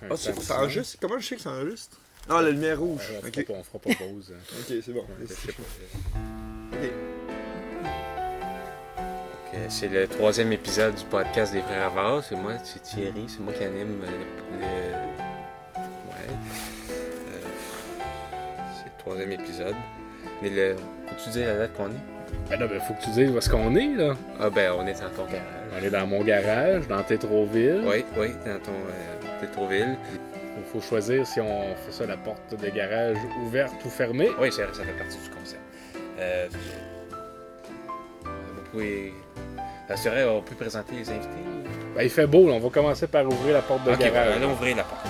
Ah, ça enregistre? Comment je sais que ça enregistre? Ah, la lumière rouge. On fera pas pause. Ok, c'est bon. Je sais pas. Ok. C'est le 3e épisode du podcast des Frères Avars. C'est moi, c'est Thierry, c'est moi qui anime Ouais. C'est le 3e épisode. Mais peux-tu dire la date qu'on est? Ben là, faut que tu dises où est-ce qu'on est, là. Ah ben, on est dans ton garage. On est dans mon garage, dans Tétroville. Oui, dans ton Tétroville. Il faut choisir si on fait ça, la porte de garage ouverte ou fermée. Oui, ça fait partie du concept. Vous pouvez... C'est vrai, on peut présenter les invités? Ben, il fait beau, là. On va commencer par ouvrir la porte de Ok, garage. allons ouvrir la porte.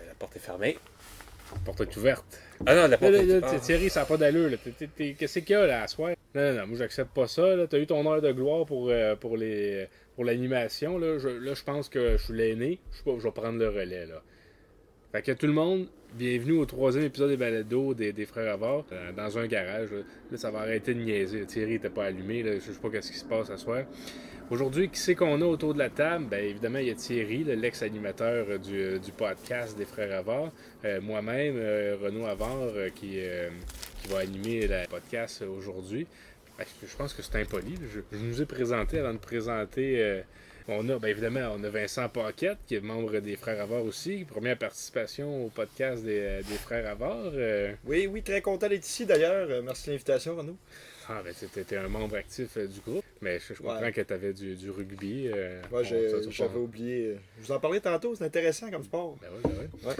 La porte est fermée. La porte est ouverte. Ah non, la porte est... Là, Thierry, ça n'a pas d'allure. Là. Qu'est-ce qu'il y a, là, à soir? Non, moi, j'accepte pas ça. Là. T'as eu ton heure de gloire pour l'animation. Là, je pense que je suis l'aîné. Je vais prendre le relais, là. Fait que tout le monde, bienvenue au 3e épisode des balados des Frères Avars, dans un garage. Là, ça va arrêter de niaiser. Thierry n'était pas allumé. Là. Je sais pas ce qui se passe à soir. Aujourd'hui, qui c'est qu'on a autour de la table? Bien, évidemment, il y a Thierry, l'ex-animateur du podcast des Frères Avars. Moi-même, Renaud Avars, qui va animer le podcast aujourd'hui. Je pense que c'est impoli. Je nous ai présenté avant de présenter... on a Vincent Paquette, qui est membre des Frères Avars aussi. Première participation au podcast des Frères Avars. Oui, très content d'être ici d'ailleurs. Merci de l'invitation, Renaud. Ah, ben, t'étais un membre actif du groupe, mais je comprends que t'avais du rugby. J'avais oublié. Je vous en parlais tantôt, c'est intéressant comme sport. Ben oui.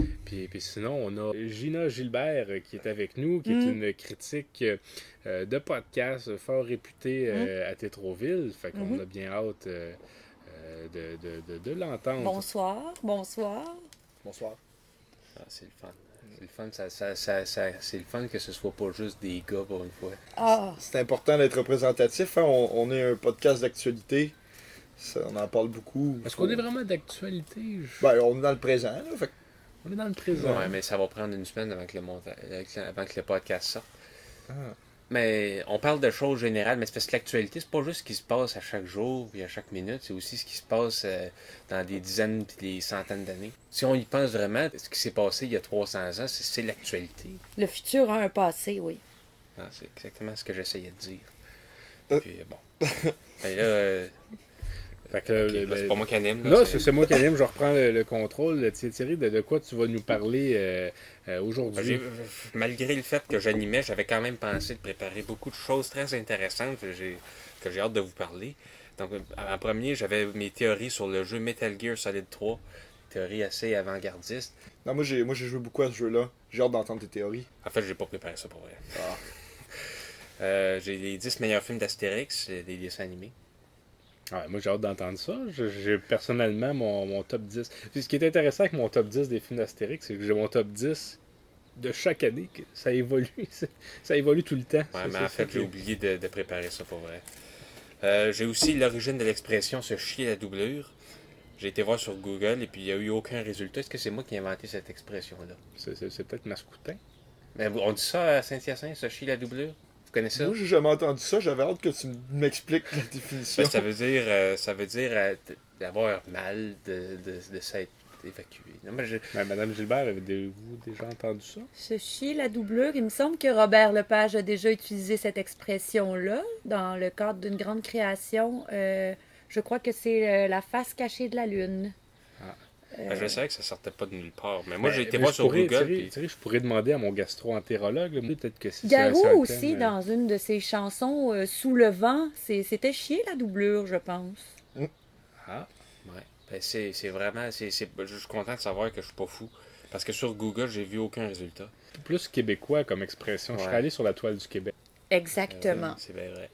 Puis sinon, on a Gina Gilbert qui est avec nous, qui est une critique de podcast fort réputée à Tétroville. Fait qu'on a bien hâte de l'entendre. Bonsoir. Bonsoir. Ah, c'est le fun. C'est le fun que ce soit pas juste des gars pour une fois. Ah, C'est important d'être représentatif. Hein. On est un podcast d'actualité. On en parle beaucoup. Est-ce qu'on est vraiment d'actualité? Ben, on est dans le présent. Là, fait... On est dans le présent. Ouais, mais ça va prendre une semaine avant que le podcast sorte. Ah. Mais on parle de choses générales, mais c'est parce que l'actualité, c'est pas juste ce qui se passe à chaque jour et à chaque minute, c'est aussi ce qui se passe dans des dizaines et des centaines d'années. Si on y pense vraiment, ce qui s'est passé il y a 300 ans, c'est l'actualité. le futur a un passé, oui. Ah, c'est exactement ce que j'essayais de dire. Euh. Puis bon. Et là, Fait que, ok, là, c'est pas moi qui anime. Là, c'est moi qui anime, je reprends le contrôle. Thierry, de quoi tu vas nous parler aujourd'hui? Malgré le fait que j'animais, j'avais quand même pensé de préparer beaucoup de choses très intéressantes que j'ai hâte de vous parler. Donc, en premier, j'avais mes théories sur le jeu Metal Gear Solid 3. Théories assez avant-gardistes. Non, moi j'ai joué beaucoup à ce jeu-là. J'ai hâte d'entendre tes théories. En fait, j'ai pas préparé ça pour vrai. Ah. J'ai les 10 meilleurs films d'Astérix, des dessins animés. Ah, moi, j'ai hâte d'entendre ça. J'ai personnellement mon top 10. Puis, ce qui est intéressant avec mon top 10 des films d'Astérix, c'est que j'ai mon top 10 de chaque année. Ça évolue. Ça évolue tout le temps. Ouais, mais en fait, j'ai oublié de préparer ça pour vrai. J'ai aussi l'origine de l'expression se chier la doublure. J'ai été voir sur Google et puis il n'y a eu aucun résultat. Est-ce que c'est moi qui ai inventé cette expression-là? C'est peut-être Mascoutin. Mais on dit ça à Saint-Hyacinthe, se chier la doublure? Vous connaissez ça? Moi, j'ai jamais entendu ça. J'avais hâte que tu m'expliques la définition. Ben, ça veut dire d'avoir mal, de s'être évacué. Non, mais Madame Gilbert, avez-vous déjà entendu ça? Se chier la doublure. Il me semble que Robert Lepage a déjà utilisé cette expression-là dans le cadre d'une grande création. Je crois que c'est La face cachée de la lune. je savais que ça sortait pas de nulle part. Mais moi, j'ai été Mais voir je sur pourrais, Google. Thierry, je pourrais demander à mon gastro-entérologue. Là, peut-être que c'est Garou ça, aussi, dans une de ses chansons, Sous le vent, c'était chier la doublure, je pense. Ah. Ouais. Ben, c'est vraiment... je suis content de savoir que je suis pas fou. Parce que sur Google, j'ai vu aucun résultat. Plus québécois comme expression. Je serais allé sur la toile du Québec. Exactement. C'est bien vrai.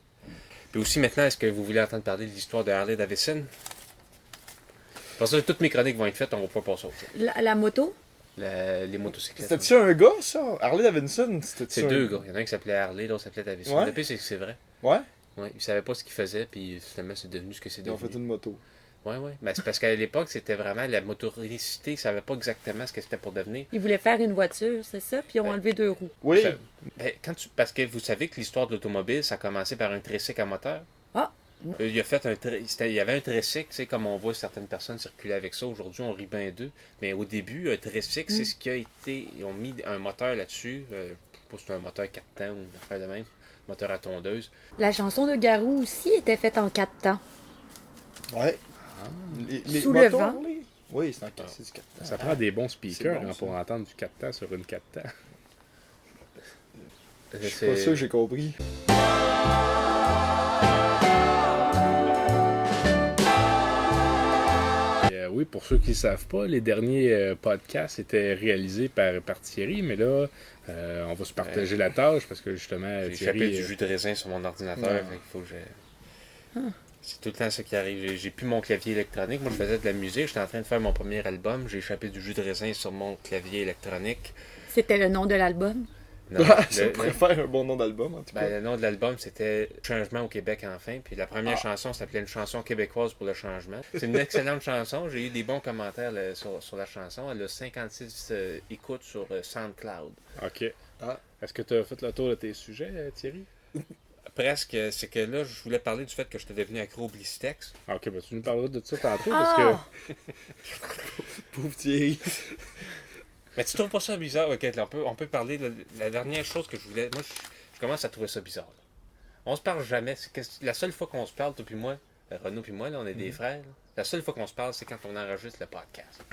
Puis aussi, maintenant, est-ce que vous voulez entendre parler de l'histoire de Harley Davidson? Pour ça, toutes mes chroniques vont être faites, on va pas passer au autre chose. La moto? Les motocyclettes. C'était-tu un gars, ça? Harley Davidson? C'est deux gars. Il y en a un qui s'appelait Harley, l'autre s'appelait Davidson. Ouais. Le pire, c'est que c'est vrai. Ouais? Ouais, ils savaient pas ce qu'ils faisaient, puis finalement, c'est devenu ce que c'est Ils ont devenu. fait une moto. Ouais. Mais c'est parce qu'à l'époque, c'était vraiment la motoricité, ils savaient pas exactement ce que c'était pour devenir. Ils voulaient faire une voiture, c'est ça? Puis ils ont enlevé 2 roues. Oui. Ça- Parce que vous savez que l'histoire de l'automobile, ça a commencé par un tricycle à moteur. Ah! Il a fait il y avait un tricycle, tu sais, comme on voit certaines personnes circuler avec ça. Aujourd'hui, on rit bien d'eux. Mais au début, un tricycle, c'est ce qui a été. Ils ont mis un moteur là-dessus. Je sais pas si c'est un moteur 4 temps ou une affaire de même. Moteur à tondeuse. La chanson de Garou aussi était faite en 4 temps. Ouais. Les Sous le motos, vent. Oui, c'est du 4 temps. Ça prend des bons C'est speakers bon, hein, ça. pour entendre du 4 temps sur une 4 temps. Je suis pas sûr que j'ai compris. Oui, pour ceux qui ne savent pas, les derniers podcasts étaient réalisés par Thierry, mais là, on va se partager la tâche parce que justement, J'ai Thierry. échappé du jus de raisin sur mon ordinateur. Ouais. Fait qu'il faut que C'est tout le temps ça qui arrive. J'ai plus mon clavier électronique. Moi, je faisais de la musique. J'étais en train de faire mon premier album. J'ai échappé du jus de raisin sur mon clavier électronique. C'était le nom de l'album. Non, Ça pourrait faire un bon nom d'album, en tout cas. le nom de l'album, c'était Changement au Québec enfin. Puis la première chanson s'appelait Une chanson québécoise pour le changement. C'est une excellente chanson. J'ai eu des bons commentaires sur la chanson. Elle a 56 écoutes sur SoundCloud. OK. Ah. Est-ce que tu as fait le tour de tes sujets, Thierry? Presque, c'est que là, je voulais parler du fait que j'étais devenu accro au Blistex. Ah, OK, ben, tu nous parleras de ça tantôt parce que. Ah! Pauvre Thierry. Mais tu trouves pas ça bizarre? Ok, là, on peut parler de la dernière chose que je voulais. Moi, je commence à trouver ça bizarre. Là. On se parle jamais. La seule fois qu'on se parle, toi puis moi, Renaud puis moi, là, on est des frères. Là. La seule fois qu'on se parle, c'est quand on enregistre le podcast.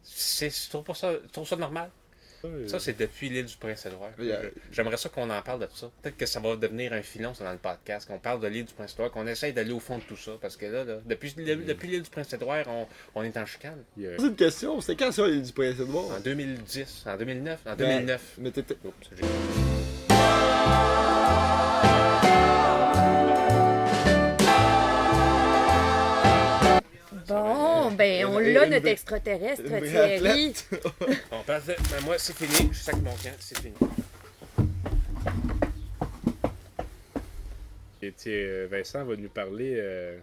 Tu trouves pas ça, tu trouves ça normal? Ça, c'est depuis l'île du Prince-Édouard. J'aimerais ça qu'on en parle de tout ça. Peut-être que ça va devenir un filon ça, dans le podcast, qu'on parle de l'île du Prince-Édouard, qu'on essaye d'aller au fond de tout ça. Parce que là depuis l'île du Prince-Édouard, on est en chicane. C'est une question. C'était quand ça, il du Prince-Édouard? En 2010, en 2009, en 2009. Mais t'étais. Oups, Bon, ben on Une- l'a, une- notre extraterrestre, une vraie Thierry. athlète. On passe de... Ben moi, c'est fini. Je sac mon camp, c'est fini. Et Vincent va nous parler.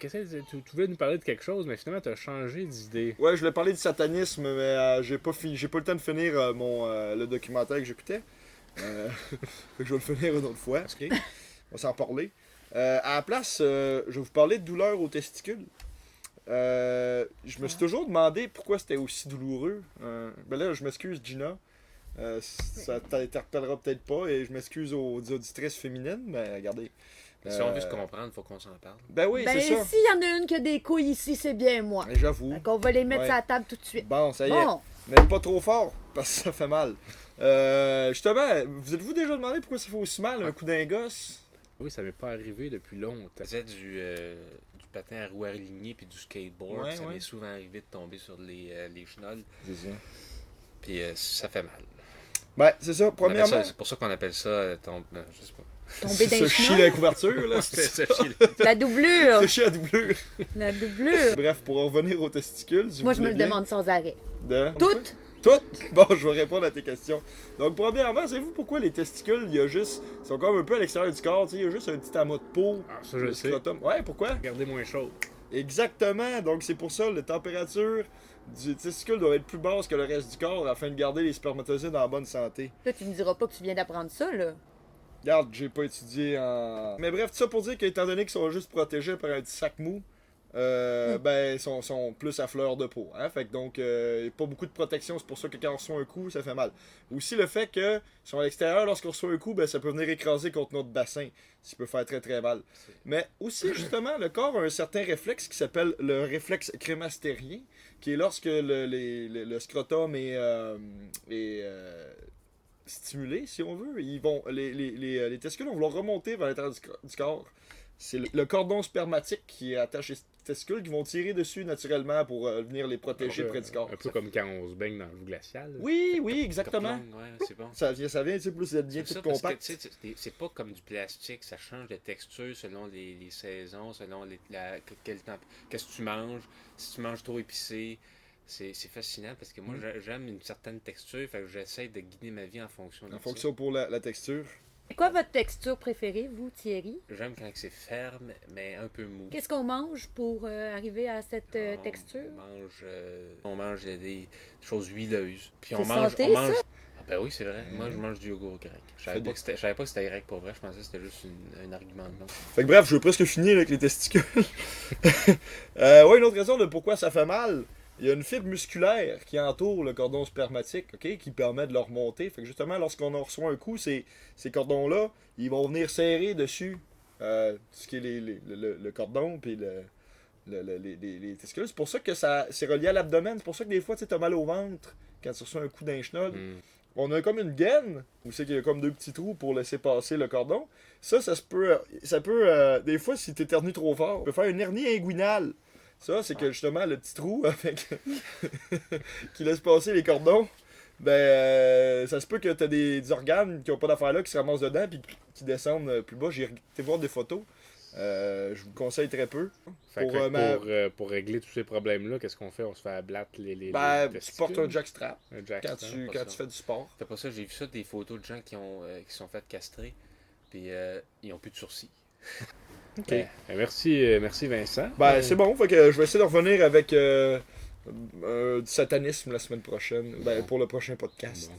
Qu'est-ce que tu voulais nous parler de quelque chose, mais finalement, tu as changé d'idée. Ouais, je voulais parler du satanisme, mais j'ai pas le temps de finir le documentaire que j'écoutais. Fait que je vais le finir une autre fois. On va s'en parler. À la place, je vais vous parler de douleur aux testicules. Je me suis toujours demandé pourquoi c'était aussi douloureux. Ben là, je m'excuse, Gina. Ça t'interpellera peut-être pas et je m'excuse aux auditrices féminines, mais regardez. Si on veut se comprendre, il faut qu'on s'en parle. Ben oui, Ben, c'est ça. s'il y en a une qui a des couilles ici, c'est bien moi. Mais j'avoue. Fait qu'on va les mettre Ouais. sur la table tout de suite. Bon, ça y est. Bon, Mais pas trop fort, parce que ça fait mal. Justement, vous êtes-vous déjà demandé pourquoi ça fait aussi mal un coup d'un gosse? Oui, ça m'est pas arrivé depuis longtemps. Je faisais du patin à roues alignées puis du skateboard. Ouais, Ça ouais. m'est souvent arrivé de tomber sur les chenolles. C'est ça. Puis ça fait mal. Ben, c'est ça. On appelle Premièrement, ça- C'est pour ça qu'on appelle ça je sais pas. tomber se d'un chier chemin. la couverture, là. C'est ça, chier. La doublure. Se chier à doublure. La doublure. Bref, pour en revenir aux testicules, si Moi, vous je me le voulez bien. demande sans arrêt. De... Toutes. Toutes? Bon, je vais répondre à tes questions. Donc, premièrement, savez-vous pourquoi les testicules, il y a juste... Ils sont comme un peu à l'extérieur du corps, tu sais, il y a juste un petit amas de peau. Ah, ça, je le sais. scrotum. Ouais, pourquoi? Regardez moins chaud. Exactement. Donc, c'est pour ça, la température du testicule doit être plus basse que le reste du corps afin de garder les spermatozoïdes en bonne santé. Là, tu me diras pas que tu viens d'apprendre ça, là. Regarde, j'ai pas étudié en... Mais bref, tout ça pour dire qu'étant donné qu'ils sont juste protégés par un petit sac mou, ben, sont plus à fleur de peau. Hein? Fait que donc, pas beaucoup de protection, c'est pour ça que quand on reçoit un coup, ça fait mal. Aussi le fait que sont à l'extérieur, lorsqu'on reçoit un coup, ben, ça peut venir écraser contre notre bassin, ce qui peut faire très très mal. Mais aussi, justement, le corps a un certain réflexe qui s'appelle le réflexe crémastérien, qui est lorsque le scrotum est stimulé, si on veut. Les testicules vont vouloir remonter vers l'intérieur du corps. C'est le cordon spermatique qui attache les testicules qui vont tirer dessus naturellement pour venir les protéger près du corps. Un peu comme quand on se baigne dans l'eau glaciale. Oui, oui, exactement. Ouais, c'est bon. Ça vient, tu sais, plus d'être bien C'est tout ça, parce que, compact. tu sais, c'est pas comme du plastique, ça change de texture selon les saisons, selon quel temps, qu'est-ce que tu manges. Si tu manges trop épicé, c'est fascinant parce que moi, j'aime une certaine texture, fait que j'essaie de guider ma vie en fonction de En ça. fonction pour la texture. C'est quoi votre texture préférée, vous, Thierry? J'aime quand c'est ferme, mais un peu mou. Qu'est-ce qu'on mange pour arriver à cette texture? On mange des choses huileuses. Puis C'est santé, ça? Ah ben oui, c'est vrai. Moi, je mange du yogourt grec. Je savais pas que c'était grec pour vrai. Je pensais que c'était juste un argument de nom. Fait que bref, je veux presque finir avec les testicules. Ouais, une autre raison de pourquoi ça fait mal, il y a une fibre musculaire qui entoure le cordon spermatique, ok, qui permet de le remonter. Fait que justement, lorsqu'on en reçoit un coup, ces cordons-là, ils vont venir serrer dessus ce qui est le cordon, puis les testicules. C'est pour ça que c'est relié à l'abdomen. C'est pour ça que des fois, tu as mal au ventre quand tu reçois un coup d'un chenol. On a comme une gaine, où c'est qu'il y a comme 2 petits trous pour laisser passer le cordon. Ça peut, des fois, si tu éternues trop fort, ça peut faire une hernie inguinale. Ça, c'est que justement, le petit trou avec qui laisse passer les cordons, ça se peut que tu as des organes qui n'ont pas d'affaires là, qui se ramassent dedans, puis qui descendent plus bas. J'ai été voir des photos. Je vous le conseille très peu. Fait pour régler tous ces problèmes-là, qu'est-ce qu'on fait? On se fait abattre les tu testicules? portes un jackstrap Un jackstrap. quand tu fais du sport. C'est pas ça, j'ai vu ça des photos de gens qui sont fait castrer, puis ils ont plus de sourcils. Ok. Merci Vincent. C'est bon, fait que je vais essayer de revenir avec du satanisme la semaine prochaine, pour le prochain podcast. Bon.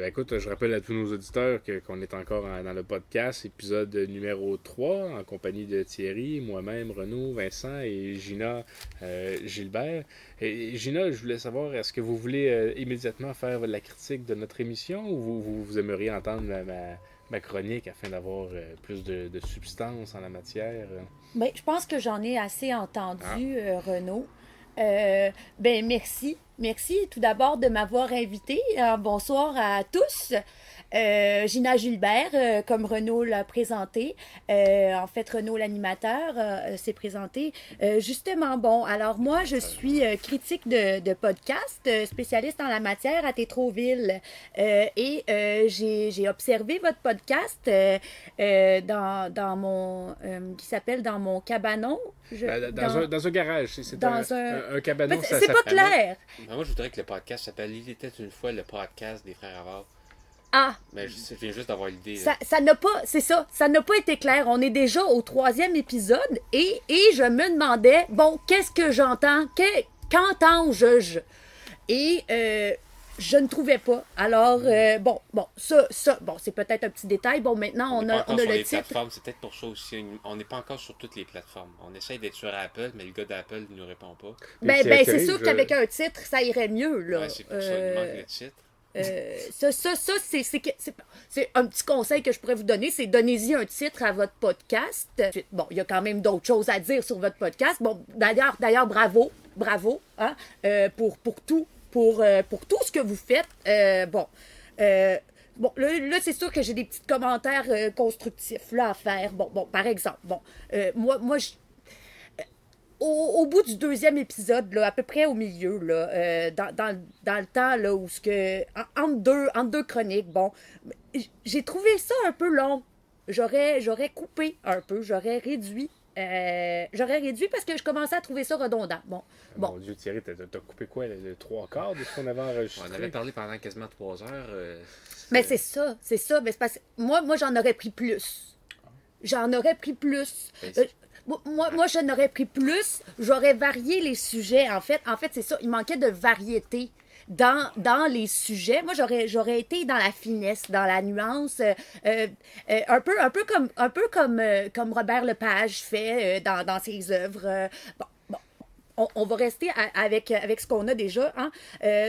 Écoute, je rappelle à tous nos auditeurs qu'on est encore dans le podcast, épisode numéro 3, en compagnie de Thierry, moi-même, Renaud, Vincent et Gina Gilbert. Et Gina, je voulais savoir, est-ce que vous voulez immédiatement faire la critique de notre émission ou vous aimeriez entendre ma chronique afin d'avoir plus de substance en la matière? Ben, je pense que j'en ai assez entendu, Renaud. Merci. Merci tout d'abord de m'avoir invité. Bonsoir à tous. Gina Gilbert, comme Renaud l'a présenté. En fait, Renaud, l'animateur, s'est présenté. Justement, alors moi, je suis critique de podcast, spécialiste en la matière à Tétroville. Et j'ai observé votre podcast dans mon... qui s'appelle Dans mon cabanon. Dans un garage. C'est dans un cabanon. C'est pas clair. Moi, je voudrais que le podcast s'appelle Il était une fois le podcast des frères Havard. Ah! Mais je viens juste d'avoir l'idée. Ça n'a pas, c'est ça, ça n'a pas été clair. On est déjà au 3e épisode et je me demandais, bon, qu'est-ce que j'entends? Qu'entends-je? Et je ne trouvais pas. Alors, ça, c'est peut-être un petit détail. Bon, maintenant, on a le titre. C'est peut-être pour ça aussi. On n'est pas encore sur toutes les plateformes. On essaye d'être sur Apple, mais le gars d'Apple ne nous répond pas. C'est sûr qu'avec un titre, ça irait mieux, là. Ouais, c'est pour ça qu'il manque le titre. C'est un petit conseil que je pourrais vous donner, c'est donnez-y un titre à votre podcast. Bon, il y a quand même d'autres choses à dire sur votre podcast. Bon, d'ailleurs, bravo, hein, pour tout ce que vous faites. Là, c'est sûr que j'ai des petits commentaires constructifs là, à faire. Bon, par exemple, moi, au bout du 2e épisode, là, à peu près au milieu, là, dans le temps là, où entre deux chroniques, j'ai trouvé ça un peu long. J'aurais coupé un peu, j'aurais réduit parce que je commençais à trouver ça redondant. Bon. Mon Dieu, Thierry, t'as coupé quoi, le 3/4 de ce qu'on avait enregistré? On avait parlé pendant quasiment 3 heures. Mais c'est ça. Mais c'est parce que moi, j'en aurais pris plus. Moi, j'en aurais pris plus. J'aurais varié les sujets. En fait, c'est ça. Il manquait de variété dans les sujets. Moi, j'aurais été dans la finesse, dans la nuance, un peu comme Robert Lepage fait dans ses œuvres. On va rester avec ce qu'on a déjà. Hein?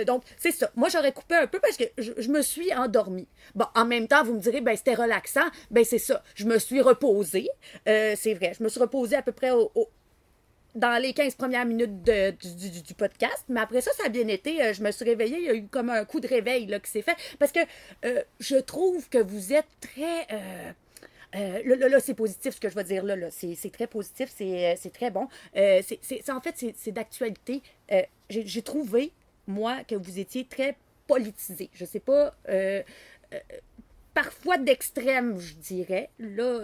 Donc, c'est ça. Moi, j'aurais coupé un peu parce que je me suis endormie. Bon, en même temps, vous me direz, c'était relaxant. C'est ça. Je me suis reposée. C'est vrai. Je me suis reposée à peu près dans les 15 premières minutes du podcast. Mais après ça, ça a bien été. Je me suis réveillée. Il y a eu comme un coup de réveil là, qui s'est fait. Parce que je trouve que vous êtes très... Là, c'est positif ce que je vais dire là. C'est très positif, c'est très bon. En fait, c'est d'actualité. J'ai trouvé, moi, que vous étiez très politisé. Je sais pas. parfois d'extrême, je dirais. Là,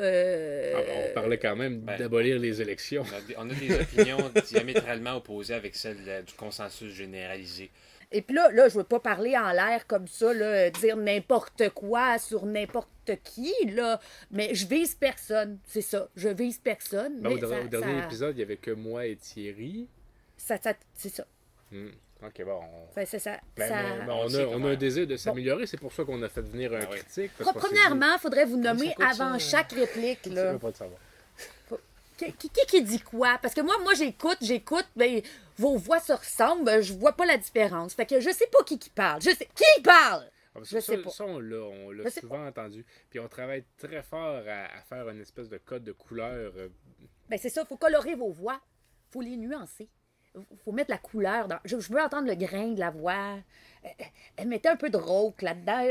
On parlait quand même Ben, d'abolir les élections. On a des opinions diamétralement opposées avec celles du consensus généralisé. Et puis là, je veux pas parler en l'air comme ça, là, dire n'importe quoi sur n'importe qui, là. Mais je vise personne, c'est ça. Je vise personne. Ben, mais au dernier épisode, il n'y avait que moi et Thierry. c'est ça. Ok, bon. C'est ça. Ben, ça- mais on on sait a comment. un désir de s'améliorer, c'est pour ça qu'on a fait venir un Ah oui. critique. parce qu'on s'est dit- Premièrement, il faudrait vous nommer ça coûte, avant ça? chaque réplique, Tu là. veux pas le savoir. Qui dit quoi? Parce que moi j'écoute, ben, vos voix se ressemblent, ben, je vois pas la différence. Fait que je sais pas qui parle. Je sais. Qui parle? Ah, parce Je que sais pas. Ça, on l'a Je sais souvent entendu. Puis on travaille très fort à faire une espèce de code de couleur. Ben, c'est ça, faut colorer vos voix. Faut les nuancer. Faut mettre la couleur dans. Je veux entendre le grain de la voix. Mettez un peu de rauque là-dedans.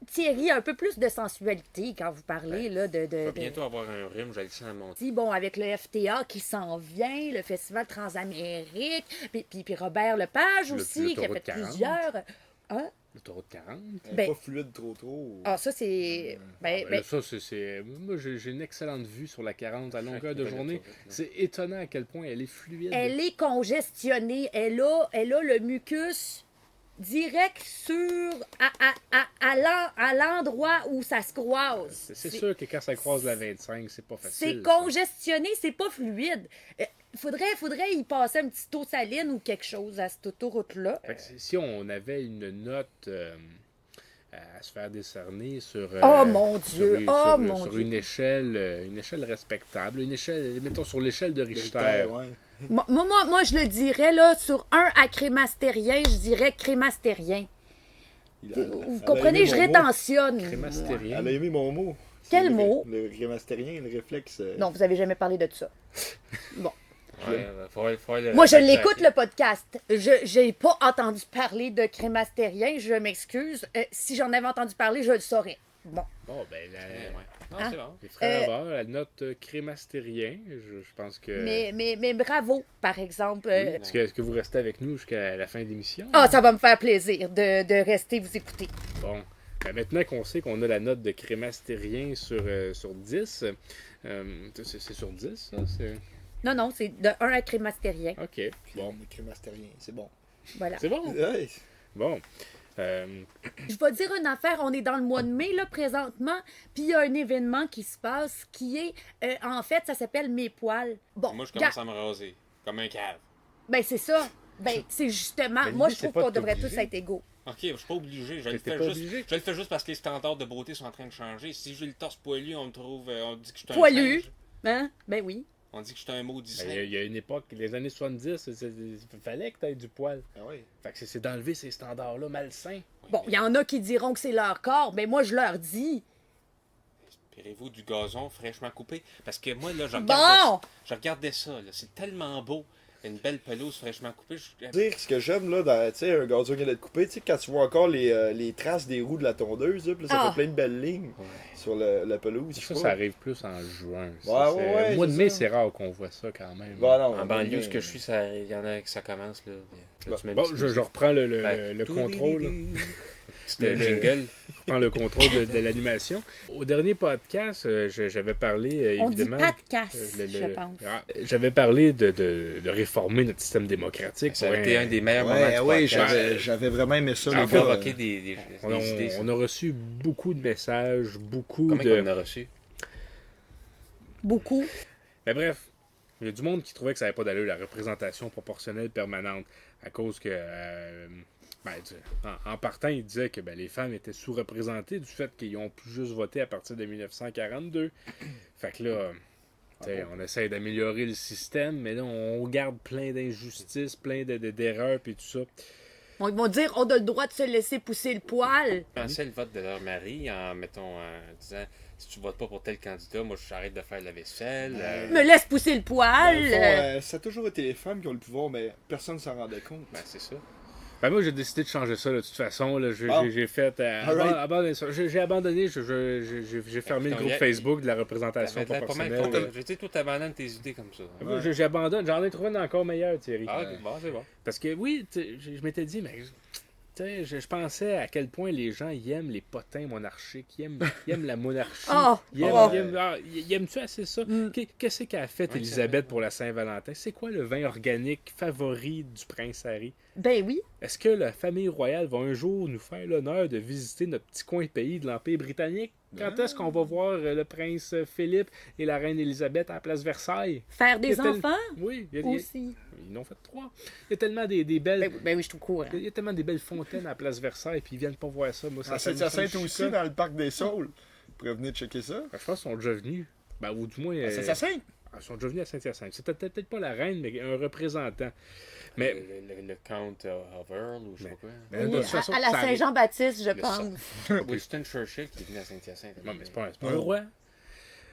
Thierry, un peu plus de sensualité quand vous parlez là, On va bientôt avoir un rhume, je le sens à mon Si, bon, avec le FTA qui s'en vient, le Festival Transamérique, puis Robert Lepage aussi, qui a l'autoroute fait 40. plusieurs. Hein? L'autoroute 40. Ben- Pas fluide trop. Ah, ça, c'est. Ben, Ben, ben, ça, c'est. Moi, j'ai une excellente vue sur la 40 à longueur de belle journée. autoroute, là. C'est étonnant à quel point elle est fluide. elle est congestionnée. Elle a le mucus direct sur. À l'endroit où ça se croise. C'est sûr que quand ça croise la 25, c'est pas facile. C'est ça. congestionné, c'est pas fluide. Faudrait y passer un petit eau saline ou quelque chose à cette autoroute-là. Fait que si on avait une note à se faire décerner sur. Oh mon sur Dieu! une- Oh sur- mon sur Dieu! une échelle respectable, une échelle, mettons sur l'échelle de Richter. Ouais. Moi, je le dirais, là, sur un à crémastérien, je dirais crémastérien. Vous comprenez, je rétentionne. Crémastérien. Elle a aimé mon mot. Quel C'est mot? Le crémastérien, le réflexe. Non, vous avez jamais parlé de ça. Bon. Ouais, faut le Moi, je backtracker. l'écoute, le podcast. Je n'ai pas entendu parler de crémastérien, je m'excuse. Si j'en avais entendu parler, je le saurais. Bon. Bon, ben, Ouais. Non, Hein? c'est bon. les frères Havard, la note crémastérien, je pense que. Mais bravo, par exemple. Est-ce que vous restez avec nous jusqu'à la fin de l'émission? Ah, ça va me faire plaisir de rester vous écouter. Bon. Ben, maintenant qu'on sait qu'on a la note de crémastérien sur 10, c'est sur 10, ça? Non, c'est de 1 à crémastérien. OK. Bon, Bon. le crémastérien, c'est bon. Voilà. C'est bon? Ouais. Bon. Je vais dire une affaire, on est dans le mois de mai, là, présentement, puis il y a un événement qui se passe qui est, en fait, ça s'appelle Mes poils. Bon, Moi, je commence à me raser. Comme un cave. ben c'est ça. Ben, c'est justement, Mais moi, je l'idée, trouve c'est pas qu'on de devrait t'obliger. tous être égaux. Ok, je suis pas obligé. Je le T'es fais pas juste. obligé? Je le fais juste parce que les standards de beauté sont en train de changer. Si j'ai le torse poilu, on me trouve. On dit que je suis un Poilu. singe. Hein? Ben oui. On dit que je suis un maudit Ben, singe. il y a une époque, les années 70, il fallait que tu aies du poil. Ah oui. Fait que c'est d'enlever ces standards-là malsains. Bon, il y en a qui diront que c'est leur corps, mais moi, je leur dis. Inspirez-vous du gazon fraîchement coupé. Parce que moi, là, Bon! je regardais ça. Là. C'est tellement beau. Une belle pelouse fraîchement coupée. Dire ce que j'aime là dans tu sais un gazon qui vient d'être coupé, tu sais quand tu vois encore les traces des roues de la tondeuse là, puis là, ça Ah. fait plein de belles lignes sur la pelouse. je sais Ça pas. arrive plus en juin. Ouais, Au mois de c'est mai, ça. c'est rare qu'on voit ça quand même. Bah, non, En banlieue, ce que je suis, il y en a que ça commence. Là. Là, tu mets une Bon, petite je musique. reprends le Ben, contrôle. Là. C'était Le- jingle. Je prends le contrôle de l'animation. Au dernier podcast, j'avais parlé, On dit évidemment... podcast, le- je pense. J'avais parlé de réformer notre système démocratique. Ça a pour été un des meilleurs moments Ouais, du ouais, podcast. j'avais vraiment aimé ça Ça les a gars. provoqué des idées. ça. On a reçu beaucoup de messages, beaucoup Combien de... qu'on en a reçu? Beaucoup. Mais bref, il y a du monde qui trouvait que ça n'avait pas d'allure, la représentation proportionnelle permanente, à cause que, en partant, il disait que les femmes étaient sous-représentées du fait qu'ils ont pu juste voter à partir de 1942. Fait que là, on essaie d'améliorer le système, mais là, on garde plein d'injustices, plein d'erreurs, puis tout ça. Bon, ils vont dire, on a le droit de se laisser pousser le poil. Pensaient le vote de leur mari en disant si tu votes pas pour tel candidat, moi j'arrête de faire la vaisselle. Me laisse pousser le Dans poil. le fond, ça a toujours été les femmes qui ont le pouvoir, mais personne s'en rendait compte. Ben, c'est ça. Ben moi, j'ai décidé de changer ça, là, de toute façon. Là, Bon. j'ai fait... Alright. abandonné ça. J'ai abandonné, j'ai fermé le Écoute, groupe il y a- Facebook de la représentation T'avais l'air pas mal proportionnelle. content. J'ai dit, tout abandonne tes idées comme ça. J'abandonne, j'en ai trouvé une encore meilleure, Thierry. Ah, bon, c'est bon. Parce que oui, je m'étais dit, mais tu sais, je pensais à quel point les gens ils aiment les potins monarchiques, ils aiment la monarchie. Oh! Ils aiment-tu assez ça? Qu'est-ce qu'elle a fait, Ouais, Élisabeth, pour la Saint-Valentin? C'est quoi le vin organique favori du prince Harry? Ben oui. Est-ce que la famille royale va un jour nous faire l'honneur de visiter notre petit coin pays de l'Empire britannique? Quand est-ce qu'on va voir le prince Philippe et la reine Élisabeth à la place Versailles? Faire des Il y a tel- enfants Oui, aussi. ils en ont fait 3. Il y a tellement des belles... Ben oui, je suis au courant. Il y a tellement des belles fontaines à la place Versailles, puis ils viennent pas voir ça. Moi, À Saint-Hyacinthe aussi, dans le parc des Saules. Vous pourrez venir checker ça. Je pense qu'ils sont déjà venus. Ben, ou du moins... À Saint-Hyacinthe? Ils sont déjà venus à Saint-Hyacinthe. C'était peut-être pas la reine, mais un représentant. Mais... Le Count of Earl ou je sais pas quoi. Mais Oui, de toute façon, à la ça arrive. Saint-Jean-Baptiste, je Le pense. Winston Churchill qui est venu à Saint-Hyacinthe. Non, mais c'est pas un roi.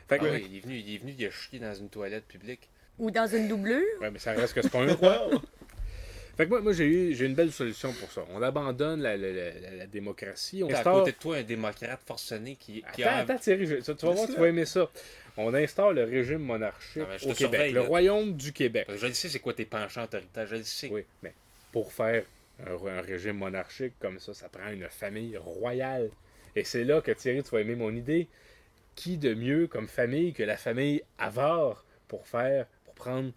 Fait que, Oui, il est venu, il a chié dans une toilette publique. Ou dans une doublure. ouais, mais ça reste que c'est pas un roi. Fait que moi j'ai une belle solution pour ça. On abandonne la démocratie. On T'as à instaure... côté de toi un démocrate forcené qui Attends, Thierry, tu vas voir, tu vas aimer ça. On instaure le régime monarchique Non, mais je au te Québec, surveille, le là. royaume du Québec. Je le sais, c'est quoi tes penchants autoritaires, je le sais. Oui, mais pour faire un régime monarchique comme ça prend une famille royale. Et c'est là que Thierry, tu vas aimer mon idée. Qui de mieux comme famille que la famille Avare pour prendre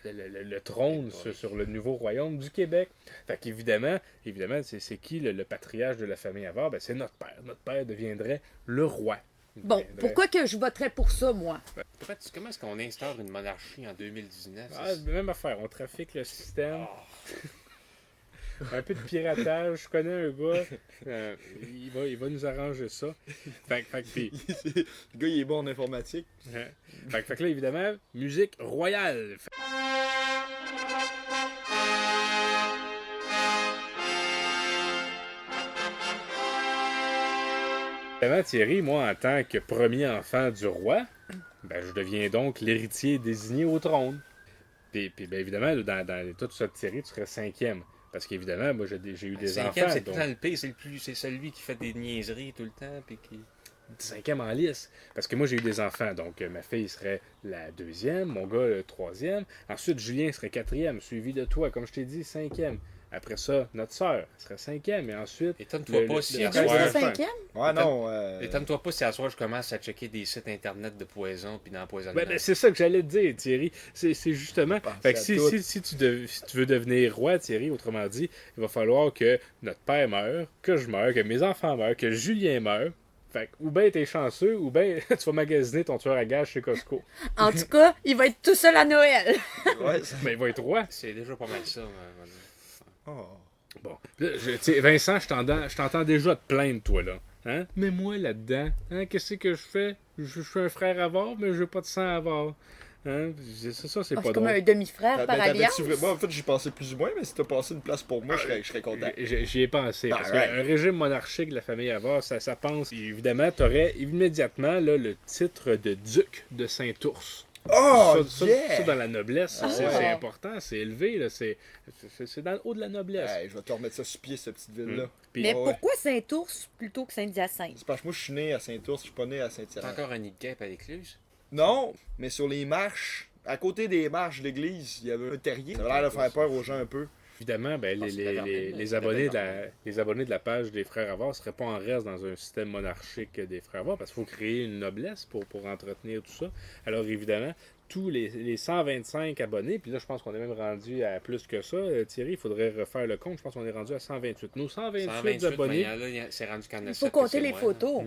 le trône sur le nouveau royaume du Québec. Fait qu'évidemment, c'est qui le patriarche de la famille Avare? Ben, c'est notre père. Notre père deviendrait le roi. Il Bon, deviendrait- pourquoi que je voterais pour ça, moi? Comment est-ce qu'on instaure une monarchie en 2019? Ah, même affaire, on trafique le système. Un peu de piratage, je connais un gars, il va nous arranger ça. Fait que, puis, Le gars, il est bon en informatique. fait que là, évidemment, musique royale. Évidemment, Thierry, moi, en tant que premier enfant du roi, ben, je deviens donc l'héritier désigné au trône. Puis ben, évidemment, là, dans toute cette série, tu serais 5e. Parce qu'évidemment, moi, j'ai eu des Cinquième, enfants. c'est tout donc- le temps le pire, c'est celui qui fait des niaiseries tout le temps. Puis qui... 5e en lice. Parce que moi, j'ai eu des enfants. Donc, ma fille serait la 2e, mon gars, le 3e. Ensuite, Julien serait 4e, suivi de toi, comme je t'ai dit, 5e. Après ça, notre sœur serait 5e. Et ensuite. Étonne-toi pas si Les à deux, soir... c'est cinquième? Ouais, non. Étonne-toi pas si à soir je commence à checker des sites internet de poison puis d'empoisonnement. Ben, c'est ça que j'allais te dire, Thierry. C'est justement. Pensez Fait que à si, tout. si tu veux devenir roi, Thierry, autrement dit, il va falloir que notre père meure, que je meure, que mes enfants meurent, que Julien meure. Fait que, ou bien t'es chanceux, ou bien tu vas magasiner ton tueur à gage chez Costco. En tout cas, il va être tout seul à Noël. Ouais. Mais il va être roi. C'est déjà pas mal ça. Oh. Bon. Là, tu sais, Vincent, je t'entends déjà te plaindre, toi, là. Hein? Mais moi, là-dedans, hein, qu'est-ce que je fais? Je suis un frère avare, mais je veux pas de sang avare. Hein? C'est ça, c'est Ah, pas c'est comme drôle. un demi-frère par alliance. Moi, en fait, j'y pensais plus ou moins, mais si t'as passé une place pour moi, je serais content. J'y ai pensé. Parce Alright. qu'un régime monarchique de la famille Avare, ça pense. Évidemment, tu aurais immédiatement là, le titre de duc de Saint-Ours. Oh, ça, yeah! ça, dans la noblesse, Ah. c'est important, c'est élevé. Là, c'est dans le haut de la noblesse. Hey, je vais te remettre ça sur pied, cette petite ville-là. Puis- Mais ouais. pourquoi Saint-Ours plutôt que Saint-Hyacinthe? C'est parce que moi, je suis né à Saint-Ours, je suis pas né à T'as Saint-Hyacinthe. encore un nid de guêpe à l'écluse? Non, mais sur les marches, à côté des marches de l'église, il y avait un terrier. Ça avait l'air de faire peur aux gens un peu. Évidemment, ben, pense que les, c'est les, Tavernier, les c'est abonnés de Tavernier. les abonnés de la page des Frères Avare ne seraient pas en reste dans un système monarchique des Frères Avare parce qu'il faut créer une noblesse pour entretenir tout ça. Alors évidemment, tous les 125 abonnés, puis là je pense qu'on est même rendu à plus que ça, Thierry, il faudrait refaire le compte, je pense qu'on est rendu à 128. Nos 128, 128, abonnés, mais là, c'est rendu qu'en a Il faut 7 que compter c'est les moi, photos.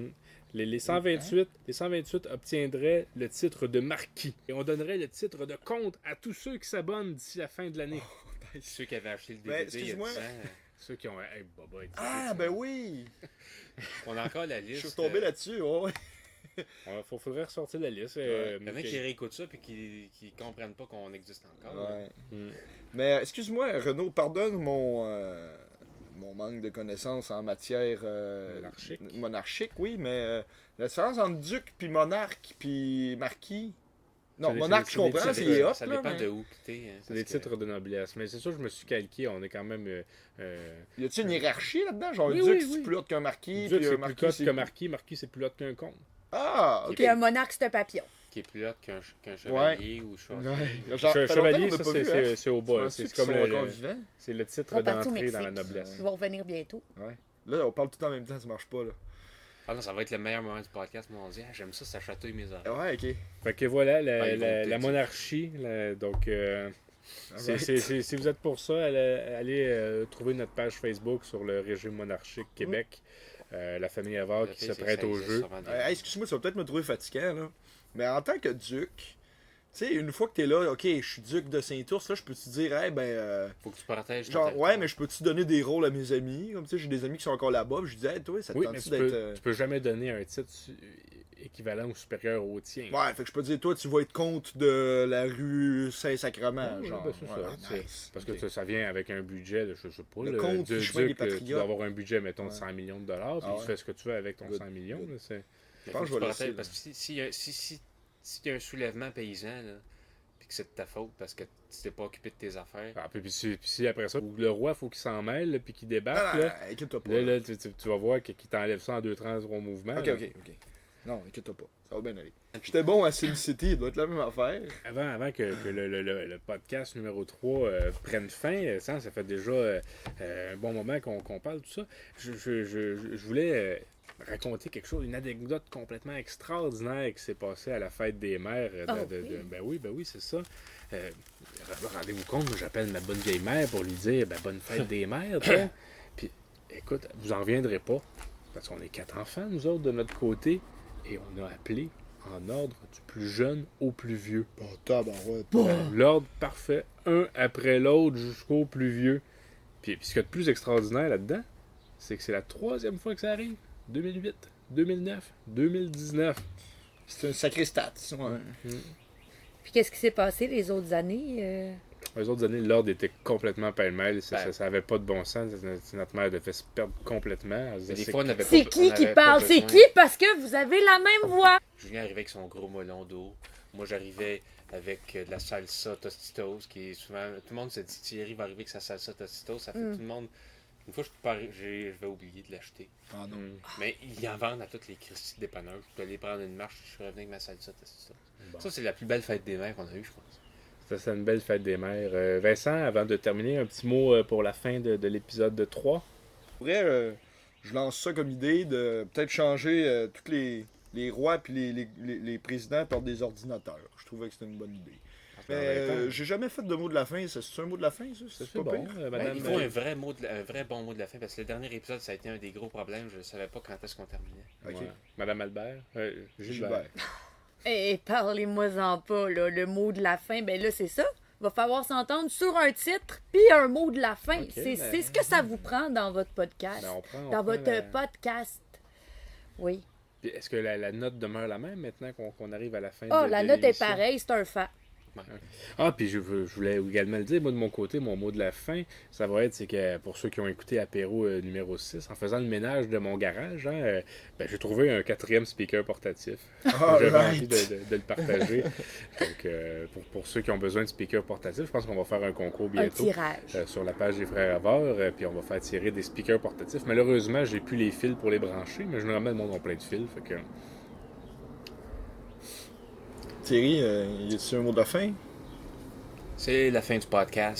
les 128 obtiendraient le titre de marquis. Et on donnerait le titre de comte à tous ceux qui s'abonnent d'ici la fin de l'année. là. Ceux qui avaient acheté le Ben, DVD il y a 10 excuse-moi. ans. Ceux qui ont... Hey, Baba, Ah, ben oui! On a encore la Je liste. suis tombé là-dessus, ouais. faudrait ressortir la liste. Il y en a qui réécoutent ça et qui comprennent pas qu'on existe encore. Ouais. Mm. Mais excuse-moi, Renaud, pardonne mon manque de connaissances en matière monarchique, oui, mais la différence entre duc, puis monarque, puis marquis. Non, C'est des- monarque, c'est je des- comprends, c'est c'est des- hot, Ça là, dépend mais... de où que t'es. hein, C'est des parce que- titres de noblesse. Mais c'est sûr, je me suis calqué. On est quand même. Y a-t-il une hiérarchie là-dedans? Genre, Oui, un duc, oui, c'est oui. plus haut qu'un marquis, Duc, puis c'est un plus marquis, cote c'est... que marquis. Marquis, c'est plus haut qu'un comte. Ah, ok. Puis un monarque, c'est un papillon. qui est plus hot qu'un chevalier ou chose. Ouais. Genre, ça fait longtemps Chevalier, qu'on ça, l'a pas vu, hein. c'est au bas. C'est comme encore vivant. c'est le titre Ils sont partis au d'entrée dans la Mexique. noblesse. Ils vont revenir bientôt. Ouais. Là, on parle tout en même temps, ça marche pas, là. Ah non, ça va être le meilleur moment du podcast, moi on dit, j'aime ça, ça chatouille mes oreilles. Ouais, ok. Fait que voilà, ils vont la peut-être- monarchie. Donc, Alright. si vous êtes pour ça, allez trouver notre page Facebook sur le régime monarchique Québec. La famille Havard qui se prête au jeu. Hey, excuse-moi, ça va peut-être me trouver fatigant, là. Mais en tant que duc, tu sais, une fois que t'es là, ok, je suis duc de Saint-Ours, là, je peux te dire, hey, Faut que tu protèges ton genre, territoire. ouais, mais je peux-tu donner des rôles à mes amis? Comme tu sais, j'ai des amis qui sont encore là-bas, puis je dis, hey, toi, ça te Oui, mais tente-tu tu d'être. peux, tu peux jamais donner un titre équivalent ou supérieur au tien. Ouais, fait que je peux te dire, toi, tu vas être comte de la rue Saint-Sacrement, Ouais, genre. ben, c'est ça. Ouais, C'est- nice. Parce que Ok. ça vient avec un budget, de, je sais pas, Le compte du chemin des tu patriotes. dois avoir un budget, mettons, de Ouais. 100 millions de dollars, puis Ah tu ouais. fais ce que tu veux avec ton Good. 100 millions. Good. Là, c'est... Mais pense faut que je vais tu laisser, protèges, parce que s'il y a un soulèvement paysan, là, puis que c'est de ta faute parce que tu t'es pas occupé de tes affaires, Ah, puis si après ça, le roi, faut qu'il s'en mêle, là, puis qu'il débarque, Ah, là, inquiète-toi pas. là, tu vas voir qu'il t'enlève ça en 2-3 mouvements. Ok, là. ok, ok. Non, inquiète-toi pas. Ça va bien aller. J'étais bon à SimCity, il doit être la même affaire. Avant que le podcast numéro 3 prenne fin, ça fait déjà un bon moment qu'on parle de tout ça. Je voulais raconter quelque chose, une anecdote complètement extraordinaire qui s'est passée à la fête des mères. Ben oui, c'est ça. Rendez-vous compte, moi, j'appelle ma bonne vieille mère pour lui dire bonne fête des mères. T'sais. Puis écoute, vous en reviendrez pas, parce qu'on est 4 enfants, nous autres, de notre côté, et on a appelé en ordre du plus jeune au plus vieux. Bon, tabarouette. L'ordre parfait, un après l'autre jusqu'au plus vieux. Puis ce qu'il y a de plus extraordinaire là-dedans, c'est que c'est la 3e fois que ça arrive. 2008, 2009, 2019. C'est un sacré stat. Ouais. Puis qu'est-ce qui s'est passé les autres années? Les autres années, l'ordre était complètement pêle-mêle. Ça Ben. avait pas de bon sens. Notre mère devait se perdre complètement. Elle disait, des fois on avait C'est pas- qui on qui avait pas parle? C'est besoin. qui? Parce que vous avez la même voix. Julien arrivait avec son gros melon d'eau. Moi, j'arrivais avec de la salsa Tostitos, qui est souvent... Tout le monde se dit, Thierry va arriver avec sa salsa Tostitos. Ça fait tout le monde... Une fois, je vais oublier de l'acheter. Ah non. Mais ils en vendent à toutes les Christie de dépanneurs. Je peux aller prendre une marche, je suis revenu avec ma salsa Tostitos. Bon. Ça, c'est la plus belle fête des mères qu'on a eue, je pense. C'est une belle fête des mères. Vincent, avant de terminer, un petit mot pour la fin de l'épisode 3. Pour vrai, je lance ça comme idée de peut-être changer tous les rois puis les présidents par des ordinateurs. Je trouvais que c'était une bonne idée. Mais j'ai jamais fait de mot de la fin. C'est un mot de la fin, ça? C'est pas bon, pire? madame. Il faut un vrai bon mot de la fin, parce que le dernier épisode, ça a été un des gros problèmes. Je ne savais pas quand est-ce qu'on terminait. Ok. Ouais. Madame Albert. Gilbert. Gilbert. Et parlez-moi-en pas, là, le mot de la fin. Ben là, c'est ça. Il va falloir s'entendre sur un titre puis un mot de la fin. Ok, c'est ben- ce que ça vous prend dans votre podcast. Ben, on prend dans votre la- podcast. Oui. Puis est-ce que la note demeure la même maintenant qu'on arrive à la fin Ah, de la de note est l'émission? pareille, c'est un fait. Ah, puis je voulais également le dire, moi de mon côté, mon mot de la fin, ça va être, c'est que pour ceux qui ont écouté Apéro numéro 6, en faisant le ménage de mon garage, j'ai trouvé un 4e speaker portatif. J'avais envie de le partager. Donc, pour ceux qui ont besoin de speaker portatif, je pense qu'on va faire un concours Un bientôt. tirage. Sur la page des Frères Havard, puis on va faire tirer des speakers portatifs. Malheureusement, j'ai plus les fils pour les brancher, mais généralement, le monde a plein de fils. Fait que... Thierry, y a-tu un mot de la fin? C'est la fin du podcast.